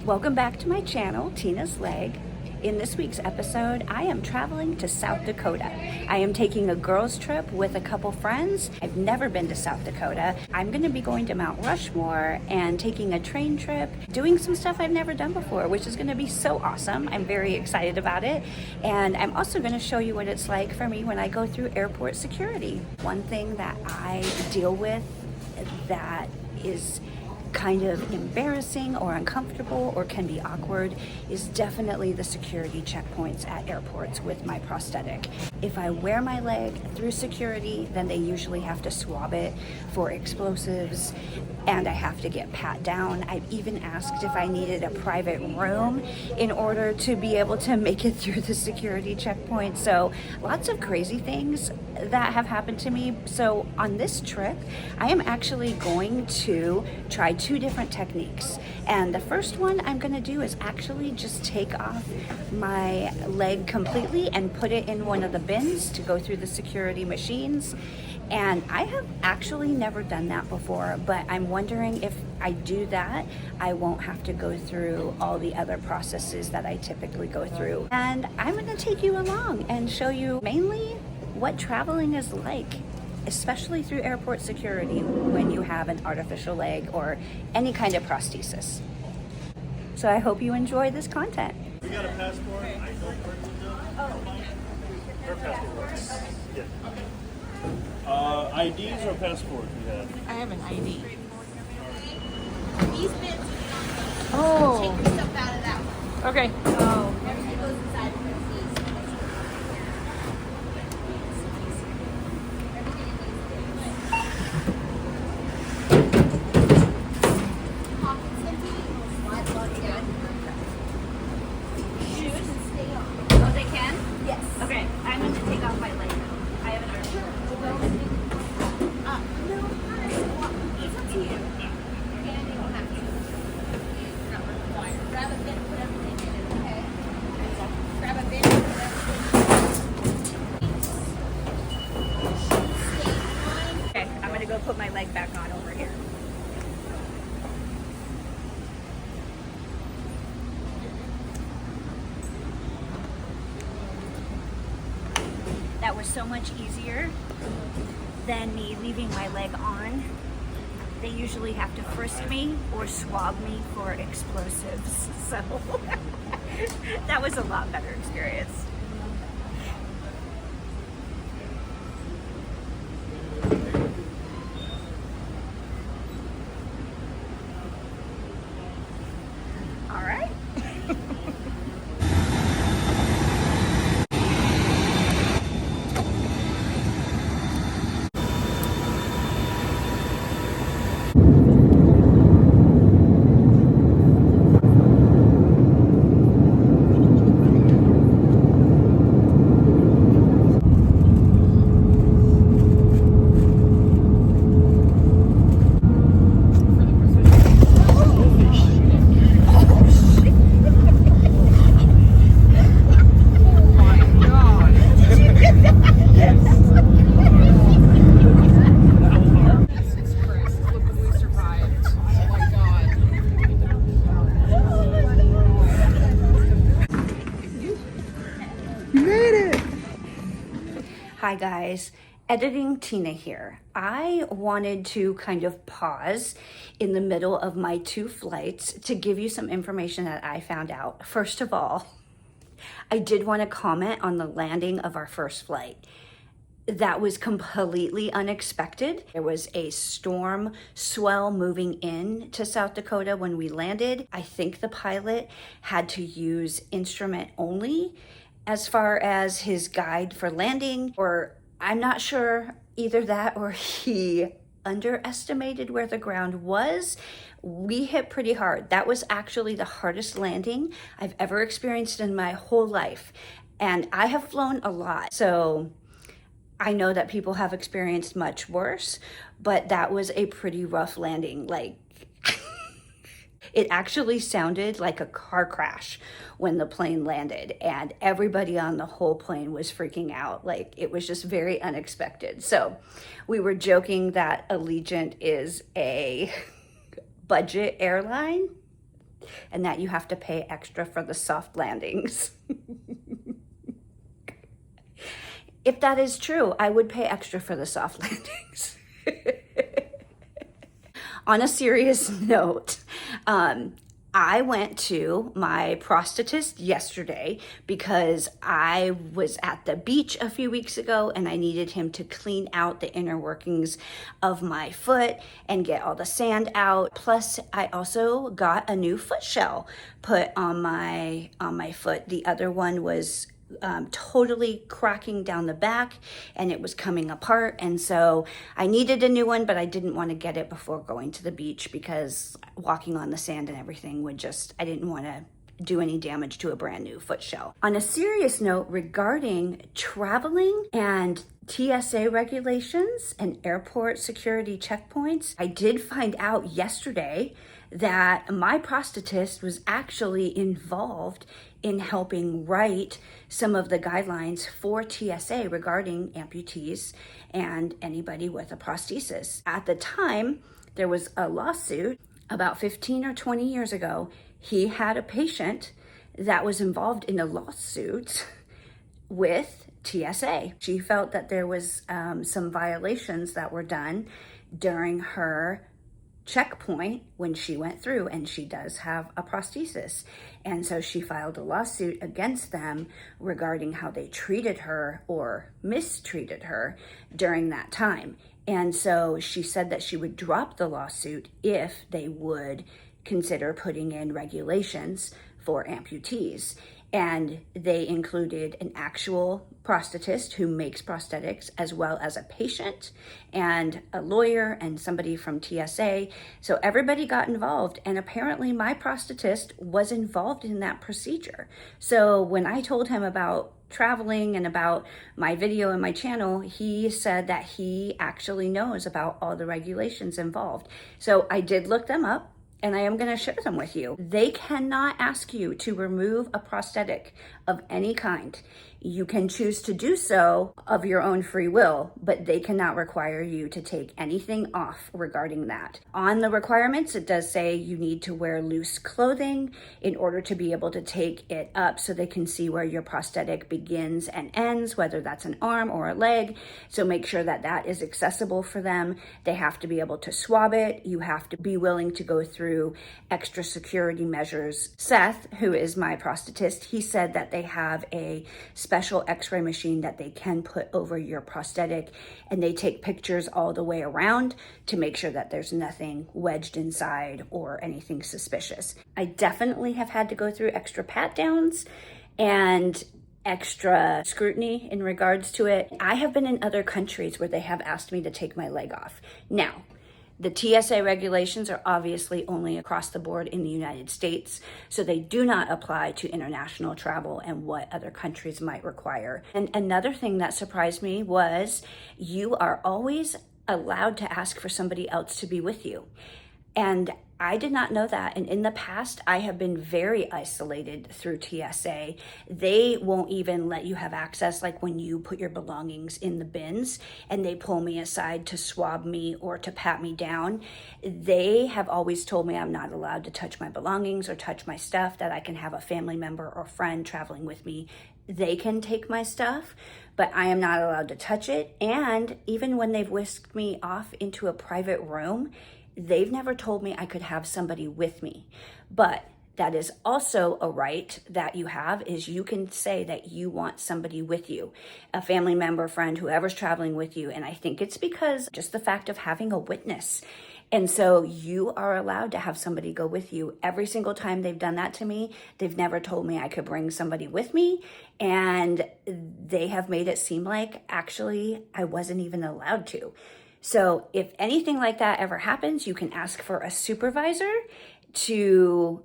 Welcome back to my channel, Tina's Leg. In this week's episode, I am traveling to South Dakota. I am taking a girls trip with a couple friends. I've never been to South Dakota. I'm gonna be going to Mount Rushmore and taking a train trip, doing some stuff I've never done before, which is gonna be so awesome. I'm very excited about it. And I'm also gonna show you what it's like for me when I go through airport security. One thing that I deal with that is kind of embarrassing or uncomfortable or can be awkward is definitely the security checkpoints at airports with my prosthetic. If I wear my leg through security, then they usually have to swab it for explosives and I have to get pat down. I've even asked if I needed a private room in order to be able to make it through the security checkpoint. So lots of crazy things that have happened to me. So on this trip, I am actually going to try two different techniques. And the first one I'm gonna do is actually just take off my leg completely and put it in one of the bins to go through the security machines. And I have actually never done that before, but I'm wondering if I do that, I won't have to go through all the other processes that I typically go through. And I'm gonna take you along and show you mainly what traveling is like, especially through airport security when you have an artificial leg or any kind of prosthesis. So I hope you enjoy this content. We got a passport. I don't work with them. Or passports. Yeah. IDs or passport we have? I have an ID. These bits, Oh. take the stuff out of that one. Okay. Oh. Everything goes inside of these. Pockets empty, slide luggage down. Shoes and stay on. Oh, they can? Yes. Okay, I'm going to take off my leg. I have an archer. No, it's up to you. And you don't have to. It's not required. Grab a bin, put everything in it, okay? Grab a bin, put everything. Okay, I'm going to go put my leg back on over here. That was so much easier than me leaving my leg on. They usually have to frisk me or swab me for explosives. So that was a lot better experience. All right. Hi guys, Editing Tina here. I wanted to kind of pause in the middle of my two flights to give you some information that I found out. First of all, I did want to comment on the landing of our first flight. That was completely unexpected. There was a storm swell moving in to South Dakota when we landed. I think the pilot had to use instrument only as far as his guide for landing, or I'm not sure, either that or he underestimated where the ground was. We hit pretty hard. That was actually the hardest landing I've ever experienced in my whole life. And I have flown a lot, so I know that people have experienced much worse, but that was a pretty rough landing. Like, it actually sounded like a car crash when the plane landed, and everybody on the whole plane was freaking out. Like, it was just very unexpected. So we were joking that Allegiant is a budget airline. and that you have to pay extra for the soft landings. If that is true, I would pay extra for the soft landings. On a serious note, I went to my prosthetist yesterday because I was at the beach a few weeks ago and I needed him to clean out the inner workings of my foot and get all the sand out. Plus, I also got a new foot shell put on my foot. The other one was totally cracking down the back and it was coming apart, and so I needed a new one, but I didn't want to get it before going to the beach because walking on the sand and everything would just, I didn't want to do any damage to a brand new foot shell. On a serious note, regarding traveling and TSA regulations and airport security checkpoints, I did find out yesterday that my prosthetist was actually involved in helping write some of the guidelines for TSA regarding amputees and anybody with a prosthesis. At the time, there was a lawsuit about 15 or 20 years ago. He had a patient that was involved in a lawsuit with TSA. She felt that there was some violations that were done during her checkpoint when she went through, and she does have a prosthesis. And so she filed a lawsuit against them regarding how they treated her or mistreated her during that time. And so she said that she would drop the lawsuit if they would consider putting in regulations for amputees. And they included an actual prosthetist who makes prosthetics, as well as a patient and a lawyer and somebody from TSA. So everybody got involved, and apparently my prosthetist was involved in that procedure. So when I told him about traveling and about my video and my channel, he said that he actually knows about all the regulations involved. So I did look them up, and I am going to share them with you. They cannot ask you to remove a prosthetic of any kind. You can choose to do so of your own free will, but they cannot require you to take anything off regarding that. On the requirements, it does say you need to wear loose clothing in order to be able to take it up so they can see where your prosthetic begins and ends, whether that's an arm or a leg. So make sure that that is accessible for them. They have to be able to swab it. You have to be willing to go through extra security measures. Seth, who is my prosthetist, he said that they have a special x-ray machine that they can put over your prosthetic, and they take pictures all the way around to make sure that there's nothing wedged inside or anything suspicious. I definitely have had to go through extra pat downs and extra scrutiny in regards to it. I have been in other countries where they have asked me to take my leg off. Now, the TSA regulations are obviously only across the board in the United States, so they do not apply to international travel and what other countries might require. And another thing that surprised me was you are always allowed to ask for somebody else to be with you. And I did not know that. And in the past, I have been very isolated through TSA. They won't even let you have access, like when you put your belongings in the bins and they pull me aside to swab me or to pat me down. They have always told me I'm not allowed to touch my belongings or touch my stuff, that I can have a family member or friend traveling with me. They can take my stuff, but I am not allowed to touch it. And even when they've whisked me off into a private room, they've never told me I could have somebody with me. But that is also a right that you have, is you can say that you want somebody with you, a family member, friend, whoever's traveling with you. And I think it's because just the fact of having a witness. And so you are allowed to have somebody go with you. Every single time they've done that to me, they've never told me I could bring somebody with me. And they have made it seem like actually I wasn't even allowed to. So if anything like that ever happens, you can ask for a supervisor to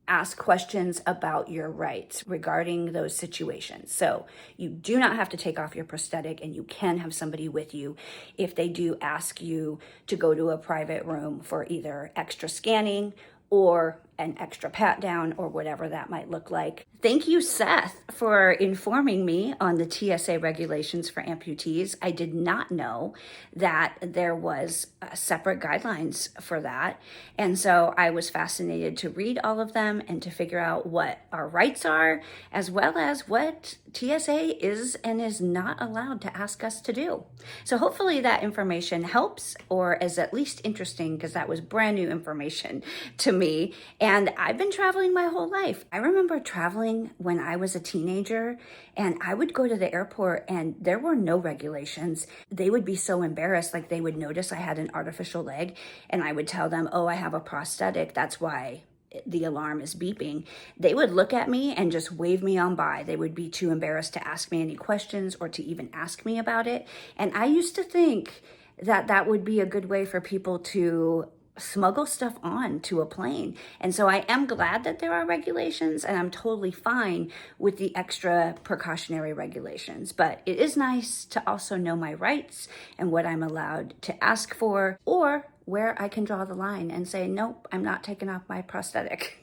ask questions about your rights regarding those situations. So you do not have to take off your prosthetic, and you can have somebody with you if they do ask you to go to a private room for either extra scanning or an extra pat down or whatever that might look like. Thank you, Seth, for informing me on the TSA regulations for amputees. I did not know that there was separate guidelines for that. And so I was fascinated to read all of them and to figure out what our rights are, as well as what TSA is and is not allowed to ask us to do. So hopefully that information helps or is at least interesting, because that was brand new information to me. And I've been traveling my whole life. I remember traveling when I was a teenager, and I would go to the airport and there were no regulations. They would be so embarrassed, like they would notice I had an artificial leg and I would tell them, oh, I have a prosthetic, that's why the alarm is beeping. They would look at me and just wave me on by. They would be too embarrassed to ask me any questions or to even ask me about it. And I used to think that that would be a good way for people to smuggle stuff on to a plane. And so I am glad that there are regulations, and I'm totally fine with the extra precautionary regulations. But it is nice to also know my rights and what I'm allowed to ask for, or where I can draw the line and say, nope, I'm not taking off my prosthetic.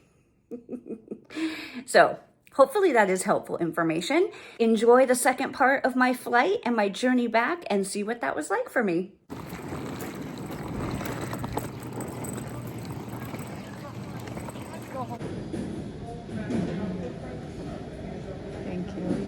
So hopefully that is helpful information. Enjoy the second part of my flight and my journey back and see what that was like for me. Thank you.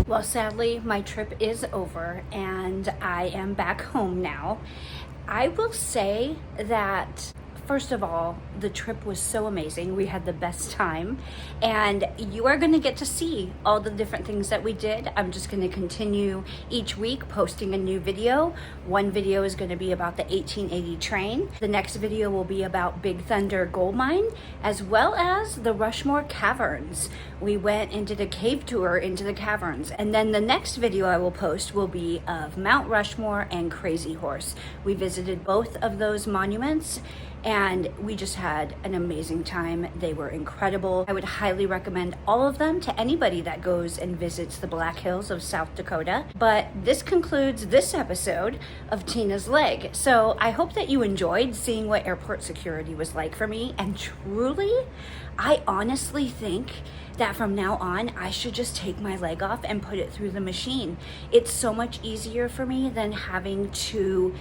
Well, sadly, my trip is over and I am back home now. I will say that, first of all, the trip was so amazing. We had the best time, and you are going to get to see all the different things that we did. I'm just going to continue each week posting a new video. One video is going to be about the 1880 train. The next video will be about Big Thunder Gold Mine, as well as the Rushmore Caverns. We went and did a cave tour into the caverns. And then the next video I will post will be of Mount Rushmore and Crazy Horse. We visited both of those monuments, and we just had an amazing time. They were incredible. I would highly recommend all of them to anybody that goes and visits the Black Hills of South Dakota. But this concludes this episode of Tina's Leg. So I hope that you enjoyed seeing what airport security was like for me. And truly, I honestly think that from now on, I should just take my leg off and put it through the machine. It's so much easier for me than having to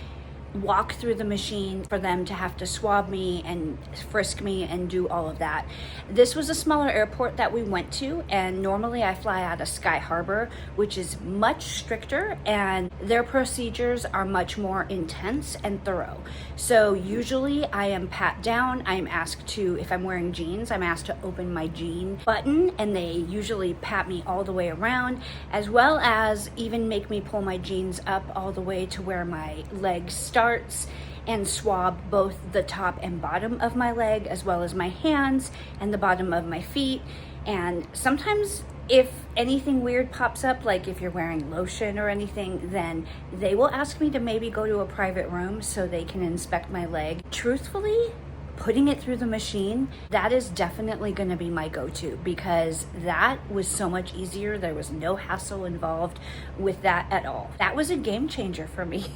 walk through the machine for them to have to swab me and frisk me and do all of that. This was a smaller airport that we went to, and normally I fly out of Sky Harbor, which is much stricter, and their procedures are much more intense and thorough. So usually I am pat down. I'm asked to, if I'm wearing jeans, I'm asked to open my jean button, and they usually pat me all the way around, as well as even make me pull my jeans up all the way to where my leg starts and swab both the top and bottom of my leg, as well as my hands and the bottom of my feet. And sometimes if anything weird pops up, like if you're wearing lotion or anything, then they will ask me to maybe go to a private room so they can inspect my leg. Truthfully, putting it through the machine, that is definitely going to be my go-to, because that was so much easier. There was no hassle involved with that at all. That was a game changer for me.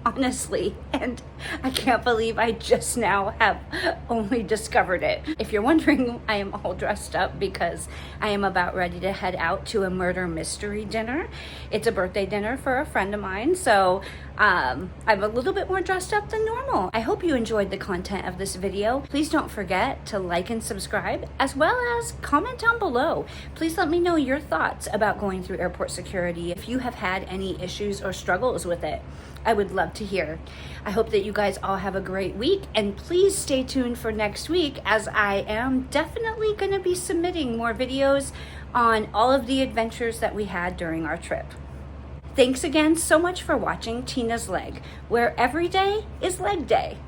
Honestly, and I can't believe I just now have only discovered it. If you're wondering, I am all dressed up because I am about ready to head out to a murder mystery dinner. It's a birthday dinner for a friend of mine, so I'm a little bit more dressed up than normal. I hope you enjoyed the content of this video. Please don't forget to like and subscribe, as well as comment down below. Please let me know your thoughts about going through airport security, if you have had any issues or struggles with it. I would love to hear. I hope that you guys all have a great week, and please stay tuned for next week, as I am definitely going to be submitting more videos on all of the adventures that we had during our trip. Thanks again so much for watching Tina's Leg, where every day is leg day.